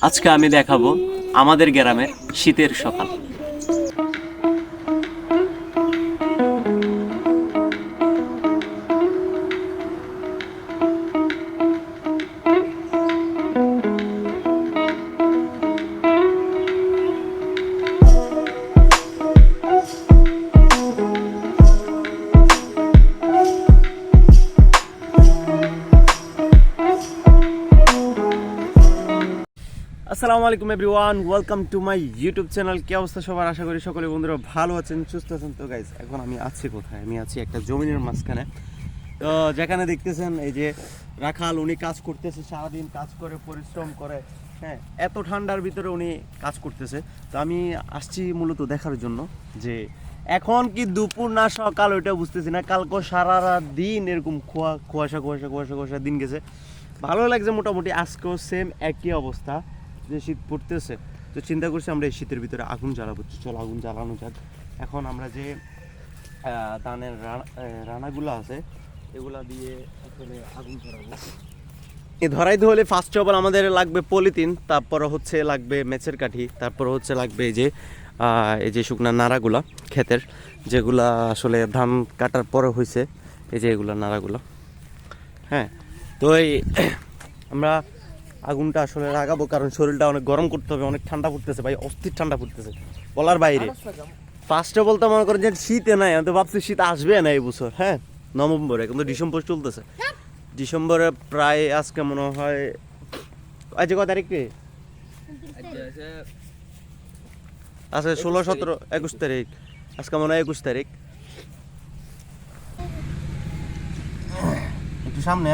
আজকে আমি দেখাবো আমাদের গ্রামের শীতের সকাল। আসসালামু আলাইকুম everyone, welcome to my YouTube channel. কি অবস্থা সবার? আশা করি সকলে বন্ধুরা ভালো আছেন, সুস্থ আছেন। তো গাইজ, এখন আমি আছি কোথায়? আমি আছি একটা জমিনের মাঝখানে। তো যেখানে দেখতেছেন এই যে রাখাল, উনি কাজ করতেছে, সারাদিন কাজ করে, পরিশ্রম করে। হ্যাঁ, এত ঠান্ডার ভিতরে উনি কাজ করতেছে। তো আমি আসছি মূলত দেখার জন্য যে এখন কি দুপুর না সকাল ওইটা বুঝতেছি না। কালকে সারা রাত দিন এরকম কুয়াশা দিন গেছে। ভালো লাগছে মোটামুটি। আজকেও সেম একই অবস্থা, যে শীত পড়তেছে। তো চিন্তা করছি আমরা এই শীতের ভিতরে আগুন জ্বালাবো। চল আগুন জ্বালানো যাক। এখন আমরা যে ধানের রানাগুলো আছে এগুলা দিয়ে আসলে আগুন ধরাবো। এই ধরাইতে হলে ফার্স্ট অফ অল আমাদের লাগবে পলিথিন, তারপর হচ্ছে লাগবে মেচের কাঠি, তারপর হচ্ছে লাগবে এই যে শুকনা নাড়াগুলা ক্ষেতের, যেগুলা আসলে ধান কাটার পরে হয়েছে, এই যে এগুলা নাড়াগুলা। হ্যাঁ, তো এই আমরা আগুনটা আসলে লাগাবো, কারণ শরীরটা অনেক গরম করতে হবে। অনেক ঠান্ডা পড়তেছে ভাই, অস্থির ঠান্ডা পড়তেছে বলার বাইরে। ফার্স্টে বলতে মনে করেন যে শীতে নাই, আমি তো ভাবছি শীত আসবে না এই বছর। হ্যাঁ, নভেম্বরে, কিন্তু ডিসেম্বর চলতেছে। ডিসেম্বরে প্রায় আজকে মনে হয় আজকে কত তারিখ রে? আচ্ছা 16, 17, 21 তারিখ। আজকে মনে হয় 21 তারিখ। একটু সামনে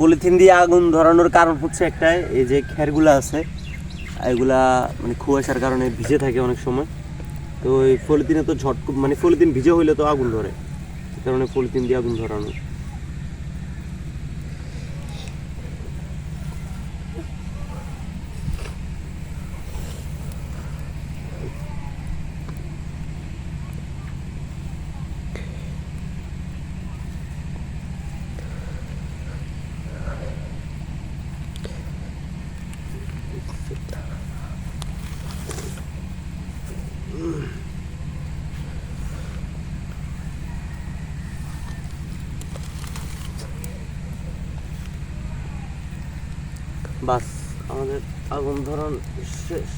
পলিথিন দিয়ে আগুন ধরানোর কারণ হচ্ছে একটাই, এই যে খেরগুলো আছে এগুলা মানে কুয়াশার কারণে ভিজে থাকে অনেক সময়। তো এই পলিথিনে তো মানে পলিথিন ভিজে হইলে তো আগুন ধরে, সে কারণে পলিথিন দিয়ে আগুন ধরানো। বাস, আমাদের আগুন ধরান শেষ।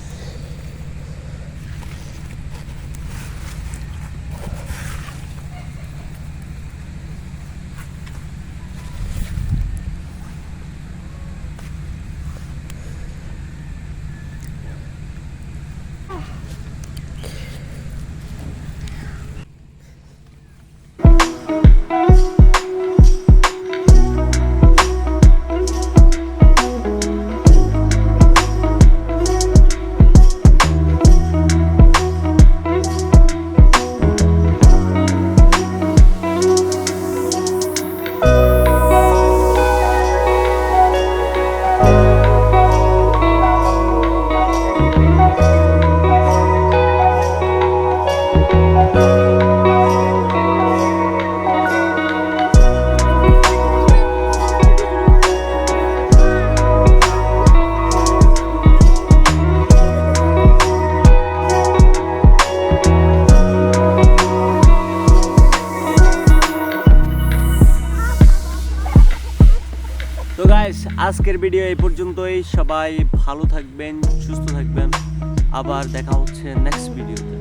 তো গাইস, আজকের ভিডিও এই পর্যন্তই। সবাই ভালো থাকবেন, সুস্থ থাকবেন। আবার দেখা হচ্ছে নেক্সট ভিডিওতে।